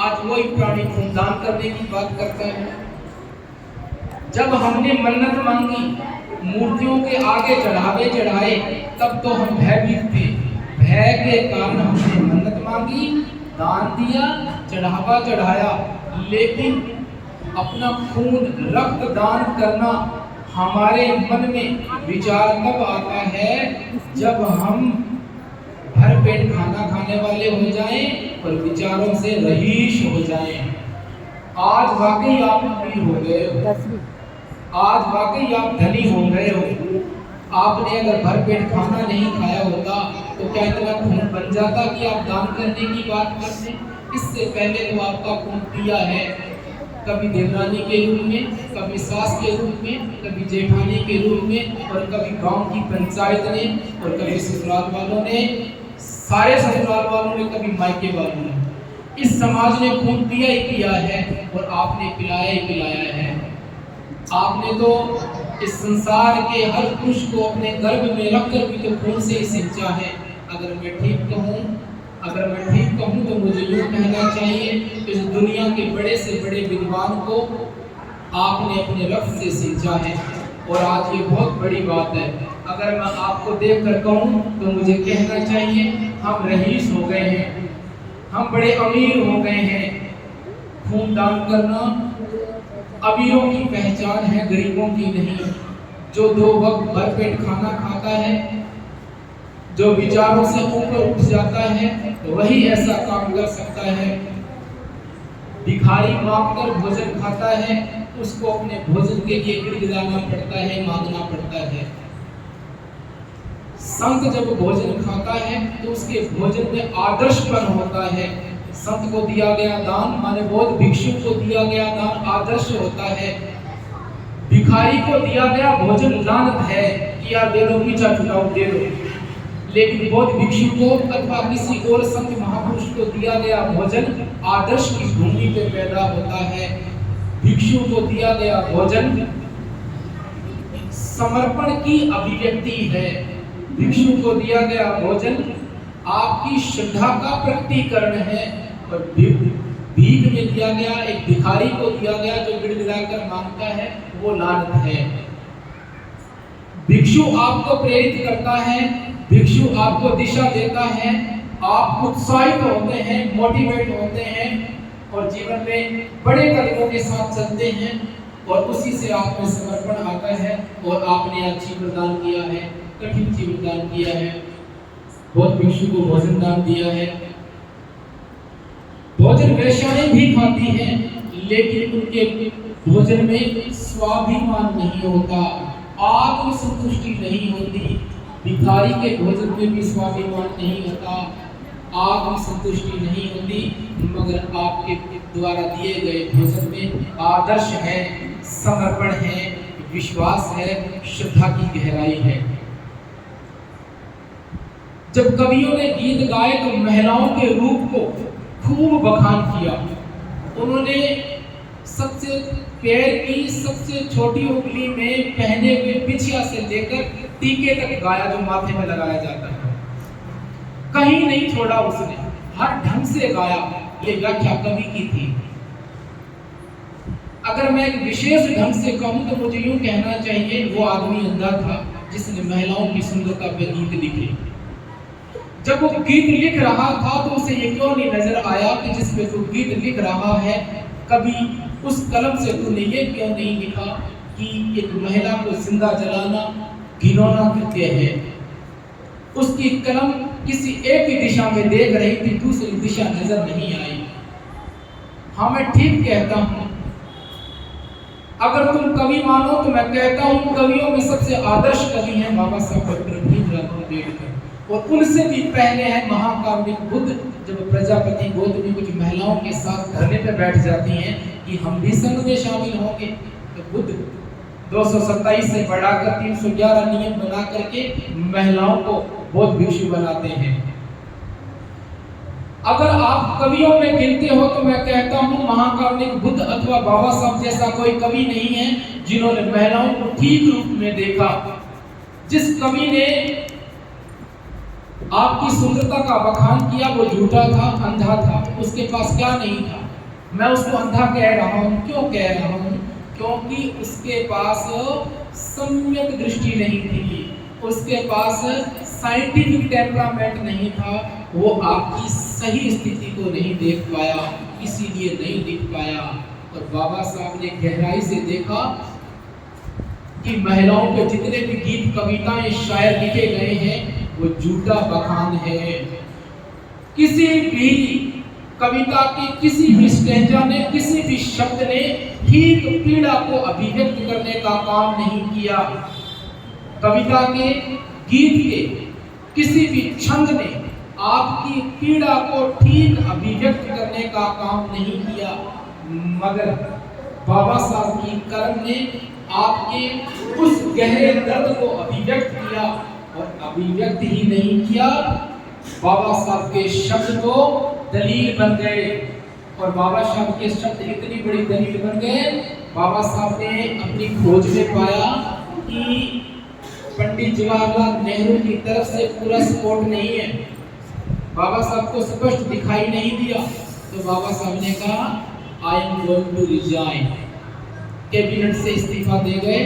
आज वही प्राणी खूनदान करने की बात करता है। जब हमने मन्नत मांगी, मूर्तियों के आगे चढ़ावे चढ़ाए, तब तो हम भयभीत थे। भय के कारण हमने मन्नत मांगी, दान दिया, चढ़ावा चढ़ाया, लेकिन अपना खून रक्त दान करना हमारे मन में विचार तब आता है जब हम भर पेट खाना खाने वाले हो जाएं और विचारों से रहीश हो जाएं। आज वाकई आप अमीर हो गए हो, आज वाकई आप धनी हो गए हो। आपने अगर भर पेट खाना नहीं खाया होता तो क्या इतना खून बन जाता कि आप दान करने की बात करते? इससे पहले तो आपका खून पिया है, कभी देवरानी के रूप में, कभी सास के रूप में, कभी जेठानी के रूप में, और कभी गांव की पंचायत ने, और कभी ससुराल वालों ने, सारे ससुराल वालों ने, कभी मायके वालों ने। इस समाज ने खून पिया ही पिया है और आपने पिलाया ही पिलाया है। आपने तो इस संसार के हर पुरुष को अपने गर्भ में रखकर भी तो खून से ही सिंचा है। अगर मैं ठीक कहूँ तो मुझे यूँ कहना चाहिए, इस दुनिया के बड़े से बड़े विद्वान को आपने अपने रक्त से सिंचा है। और आज ये बहुत बड़ी बात है। अगर मैं आपको देख कर कहूँ तो मुझे कहना चाहिए, हम रईस हो गए हैं, हम बड़े अमीर हो गए हैं। खून दान करना अमीरों की पहचान है, गरीबों की नहीं। जो 2 वक्त भरपेट खाना खाता है, जो विचारों से ऊपर उठ जाता है, वही ऐसा काम कर सकता है। भिखारी मांगकर भोजन खाता है, उसको अपने भोजन के लिए गिड़गिड़ाना पड़ता है, मांगना पड़ता है। संत जब भोजन खाता है तो उसके भोजन में आदर्शपन होता है। संत को दिया गया दान, माने बौद्ध भिक्षु को दिया गया दान आदर्श होता है। भिखारी को दिया गया भोजन लानत है कि यार दे दो, पीछा छुटाओ दे दो। लेकिन बौद्ध भिक्षु को अथवा किसी और संत महापुरुष को दिया गया भोजन आदर्श की भूमि पे पैदा होता है। भिक्षु को दिया गया भोजन समर्पण की अभिव्यक्ति है। भिक्षु को दिया गया भोजन आपकी श्रद्धा का प्रकटीकरण है। और भीख में दिया गया, एक भिखारी को दिया गया जो गिड़गिड़ाकर मांगता है, वो लानत है। भिक्षु आपको प्रेरित करता है, भिक्षु आपको दिशा देता है, आप उत्साहित होते हैं, मोटिवेट होते हैं और जीवन में बड़े कदमों के साथ चलते हैं, और उसी से आप में समर्पण आता है। और आपने आज जीवन दान किया है, कठिन जीवन दान किया है, बहुत भिक्षु को भोजन दान दिया है। भोजन वैश्याएं भी खाती हैं, लेकिन उनके भोजन में स्वाभिमान नहीं होता, आत्मसंतुष्टि नहीं होती। भिखारी के भोजन में भी स्वाभिमान नहीं होता, आत्मसंतुष्टि नहीं होती, मगर आपके द्वारा दिए गए भोजन में आदर्श है, समर्पण है, विश्वास है, श्रद्धा की गहराई है। जब कवियों ने गीत गाए तो महिलाओं के रूप को खूब बखान किया। उन्होंने सबसे पैर की सबसे छोटी उंगली में पहने हुए बिछिया से लेकर टीके तक गाया, जो माथे में लगाया जाता है। कहीं नहीं छोड़ा उसने, हर ढंग से गाया। ये व्याख्या कवि की थी। अगर मैं एक विशेष ढंग से कहूं तो मुझे यूं कहना चाहिए, वो आदमी अंधा था जिसने महिलाओं की सुंदरता पे गीत लिखे। जब वो गीत लिख रहा था तो उसे ये क्यों नहीं नजर आया कि जिस पे तू गीत लिख रहा है, कभी उस कलम से तूने ये क्यों नहीं लिखा कि एक महिला को जिंदा जलाना घिनौना कृत्य है। उसकी कलम किसी एक ही दिशा में देख रही थी, दूसरी दिशा नजर नहीं आई। हाँ, मैं ठीक कहता हूँ। अगर तुम कवि मानो तो मैं कहता हूँ कवियों में सबसे आदर्श कवि हैं बाबा साहब डॉक्टर भीमराव अम्बेडकर, और उनसे भी पहले है महाकाव्य बुद्ध। जब प्रजापति गौतमी कुछ महिलाओं के साथ धरने पर बैठ जाती हैं कि हम भी संघ में शामिल होंगे, तो बुद्ध 227 से बढ़ाकर 311 नियम बना करके महिलाओं को बौद्ध भिक्षु बनाते हैं। अगर आप कवियों में गिनते हो तो मैं कहता हूँ महाकाव्य बुद्ध अथवा बाबा साहब जैसा कोई कवि नहीं है जिन्होंने महिलाओं को ठीक रूप में देखा। जिस कवि ने आपकी सुंदरता का बखान किया वो झूठा था, अंधा था, उसके पास क्या नहीं था, मैं उसको अंधा कह रहा हूँ। क्यों कह रहा हूँ? क्योंकि उसके पास सम्यक दृष्टि नहीं थी, उसके पास साइंटिफिक टेम्परामेंट नहीं था, वो आपकी सही स्थिति को नहीं देख पाया, इसीलिए नहीं दिख पाया। और बाबा साहब ने गहराई से देखा कि महिलाओं के जितने भी गीत, कविताएं, शायर लिखे गए हैं वो झूठा बखान है। किसी भी कविता की किसी भी स्टेंजा ने, किसी भी शब्द ने ठीक पीड़ा को अभिव्यक्त करने का काम नहीं किया। कविता के, गीत के किसी भी छंद ने आपकी पीड़ा को ठीक अभिव्यक्त करने का काम नहीं किया, मगर बाबा साहब की कलम ने आपके उस गहरे दर्द को अभिव्यक्त किया। और अभिव्यक्त ही नहीं किया, बाबा साहब के शब्द तो दलील बन गए। और बाबा साहब के शब्द इतनी बड़ी दलील बन गए, बाबा साहब ने अपनी खोज में पाया कि पंडित जवाहरलाल नेहरू की तरफ से पूरा सपोर्ट नहीं है, बाबा साहब को स्पष्ट दिखाई नहीं दिया। तो बाबा साहब ने कहा I am going to resign, cabinet से इस्तीफा दे गए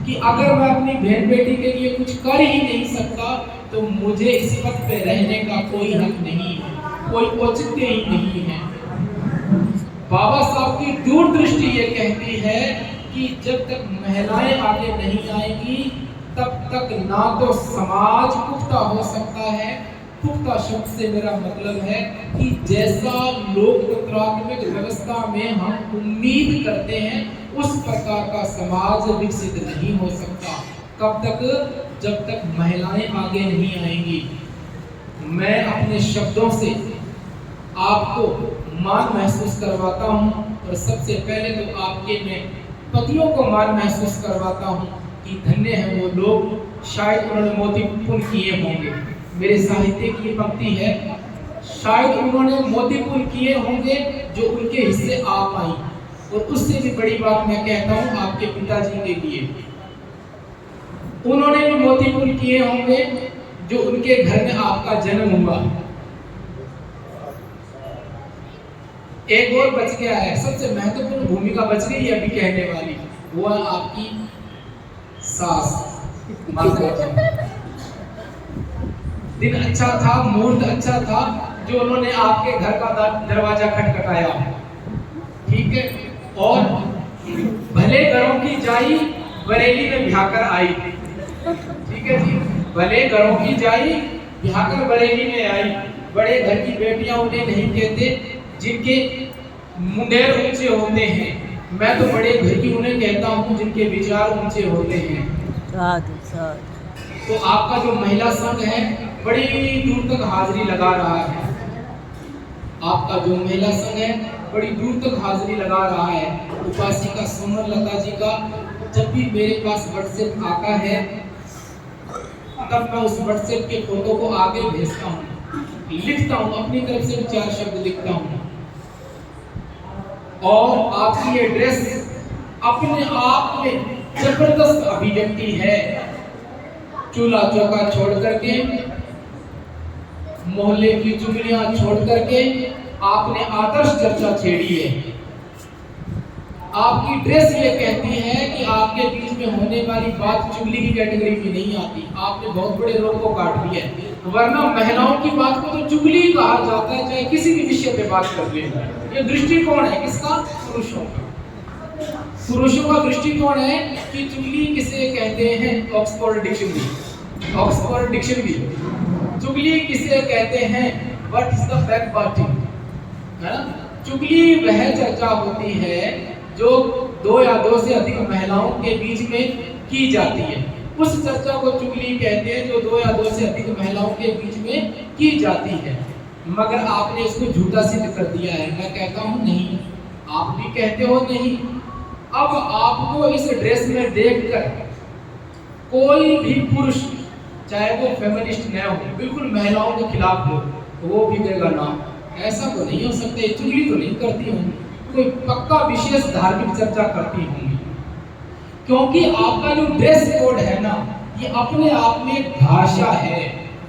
कि अगर मैं अपनी बहन बेटी के लिए कुछ कर ही नहीं सकता तो मुझे इस पद पे रहने का कोई हक नहीं है, कोई औचित्य ही नहीं है। बाबा साहब की दूरदृष्टि ये कहती है कि जब तक महिलाएं आगे नहीं आएंगी तब तक ना तो समाज पुख्ता हो सकता है। पुख्ता शब्द से मेरा मतलब है कि जैसा लोकतंत्रात्मक व्यवस्था में हम उम्मीद करते हैं उस प्रकार का समाज विकसित नहीं हो सकता। कब तक? जब तक महिलाएं आगे नहीं आएंगी। मैं अपने शब्दों से आपको मान महसूस करवाता हूँ, और सबसे पहले तो आपके मैं पतियों को मान महसूस करवाता हूँ कि धन्य है वो लोग, शायद उन्होंने मोती पुण्य किए होंगे। मेरे साहित्य की पंक्ति है, शायद उन्होंने मोती पुण्य किए होंगे जो उनके हिस्से आ पाई। और उससे भी बड़ी बात मैं कहता हूँ आपके पिताजी के लिए, उन्होंने भी मोती पुण्य किए होंगे जो उनके घर में आपका जन्म हुआ। एक और बच गया है, सबसे महत्वपूर्ण भूमिका बच गई है अभी कहने वाली, वो है आपकी सास माता जी। दिन अच्छा था, मुहूर्त अच्छा था जो उन्होंने आपके घर का दरवाजा खटखटाया, ठीक है। और भले घरों की जाई बरेली में ब्याहकर आई, ठीक है जी। भले घरों की जाई ब्याहकर बरेली में आई। बड़े घर की बेटियां उन्हें नहीं कहते जिनके मुंडेर ऊंचे होते हैं, मैं तो बड़े घर की उन्हें कहता हूँ जिनके विचार ऊंचे होते हैं। तो आपका जो महिला संघ है बड़ी दूर तक हाजिरी लगा रहा है, आपका जो महिला संघ है बड़ी दूर तक हाजिरी लगा रहा है। उपासिका सोमर लता जी का जब भी मेरे पास व्हाट्सएप आता है तब मैं उस व्हाट्सएप के फोटो को आगे भेजता हूँ, लिखता हूँ, अपनी तरफ से 4 शब्द लिखता हूँ। और आपकी ये ड्रेस अपने आप में जबरदस्त अभिव्यक्ति है। चूल्हा चौका छोड़ करके, मोहल्ले की चुगलियां छोड़ करके आपने आदर्श चर्चा छेड़ी है। आपकी ड्रेस ये कहती है कि आपके बीच में होने वाली बात चुगली की कैटेगरी में नहीं आती। आपने बहुत बड़े लोग को काट दिया है, वरना महिलाओं की बात को तो चुगली कहा जाता है, चाहे किसी भी विषय पे बात कर ले। ये दृष्टिकोण है किसका? पुरुषों का। पुरुषों का दृष्टिकोण है कि चुगली किसे कहते हैं? Oxford dictionary, Oxford dictionary. चुगली किसे कहते हैं? What is the back biting, है ना? चुगली वह चर्चा होती है जो 2 या 2 से अधिक महिलाओं के बीच में की जाती है, उस चर्चा को चुगली कहते हैं जो 2 या 2 से अधिक महिलाओं के बीच में की जाती है। मगर आपने इसको झूठा सिद्ध कर दिया है। मैं कहता हूँ नहीं, आप भी कहते हो नहीं। अब आपको इस ड्रेस में देखकर कोई भी पुरुष, चाहे वो फेमिनिस्ट न हो, बिल्कुल महिलाओं के खिलाफ हो, वो भी कहेगा ना, ऐसा तो नहीं हो सकता, चुगली तो नहीं करती होंगी, कोई पक्का विशेष धार्मिक चर्चा करती होंगी। क्योंकि आपका जो ड्रेस कोड है ना, ये अपने आप में एक भाषा है।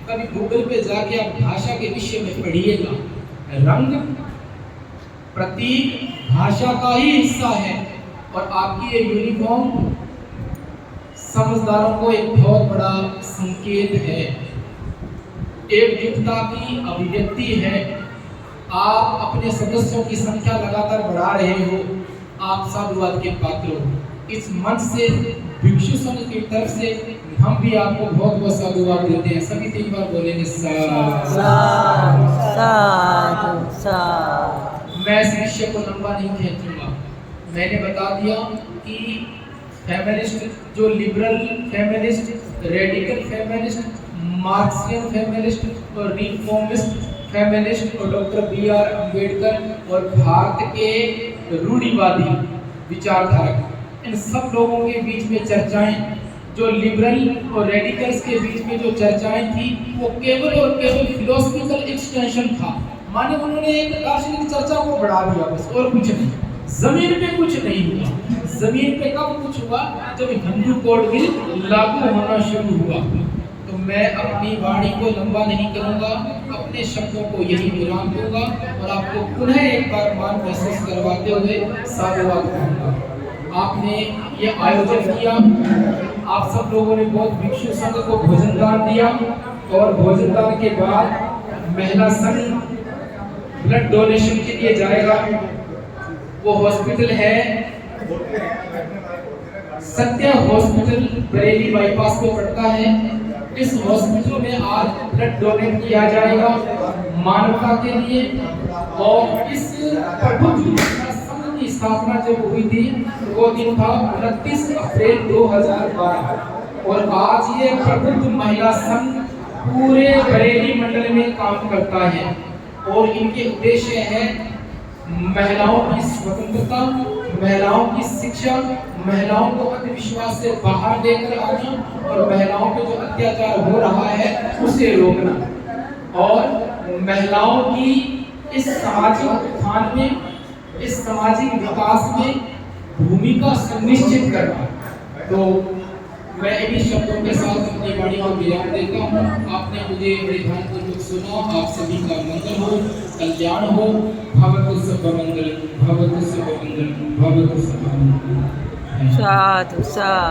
कभी गूगल पे जाके आप भाषा के विषय में पढ़िएगा, रंग प्रतीक भाषा का ही हिस्सा है। और आपकी ये यूनिफॉर्म समझदारों को एक बहुत बड़ा संकेत है, एकजुटता की अभिव्यक्ति है। आप अपने सदस्यों की संख्या लगातार बढ़ा रहे हो, आप साधुवाद के पात्र हो। इस मंच से भिक्षु संघ की तरफ से हम भी आपको बहुत बहुत साधुवाद देते हैं। सभी 3 बार बोलेंगे साधु साधु। मैं इस विषय को लंबा नहीं खींचूंगा। मैंने बता दिया कि फेमिनिस्ट, जो liberal feminist, radical feminist, Marxian feminist और रिफॉर्मिस्ट फेमिनिस्ट और डॉक्टर B.R. अम्बेडकर और भारत के रूढ़िवादी विचारधारक, इन सब लोगों के बीच में चर्चाएं, जो लिबरल और रेडिकल्स के बीच में जो चर्चाएं थी, वो केवल और केवल फिलोसफिकल एक्सटेंशन था। माने उन्होंने एक दार्शनिक चर्चा को बढ़ा दिया बस, और कुछ नहीं। जमीन पे कुछ नहीं हुआ। जमीन पे कब कुछ हुआ? जब हिंदू कोड भी लागू होना शुरू हुआ। तो मैं अपनी वाणी को लंबा नहीं करूंगा, अपने शब्दों को यही विराम दूंगा और आपको पुनः एक बार मान महसूस करवाते हुए साधुवाद करूंगा। आपने ये आयोजन किया, आप सब लोगों ने बहुत भिक्षु संघ को भोजन दान दिया और भोजन दान के बाद महिला संघ ब्लड डोनेशन के लिए जाएगा। वो हॉस्पिटल है सत्य हॉस्पिटल, बरेली बाईपास पे पड़ता है। इस हॉस्पिटल में आज ब्लड डोनेट किया जाएगा मानवता के लिए। और इस प्रबुद्ध संघ की स्थापना जब हुई थी, वो दिन था 29 अप्रैल 2012 और आज ये प्रबुद्ध महिला संघ पूरे बरेली मंडल में काम करता है और इनके उद्देश्य है महिलाओं की स्वतंत्रता, महिलाओं की शिक्षा, महिलाओं को अंधविश्वास से बाहर लेकर आना और महिलाओं पे जो अत्याचार हो रहा है उसे रोकना और महिलाओं की इस सामाजिक उत्थान में, इस सामाजिक विकास में भूमिका सुनिश्चित करना। तो मैं इन्हीं शब्दों के साथ अपनी वाणी को विराम देता हूँ। आपने मुझे बड़े ध्यानपूर्वक सुना। आप सभी का मंगल हो, कल्याण हो। भवतु सर्वमंगल, भवतु सर्वमंगल, भवतु सर्वमंगल। साधु साधु।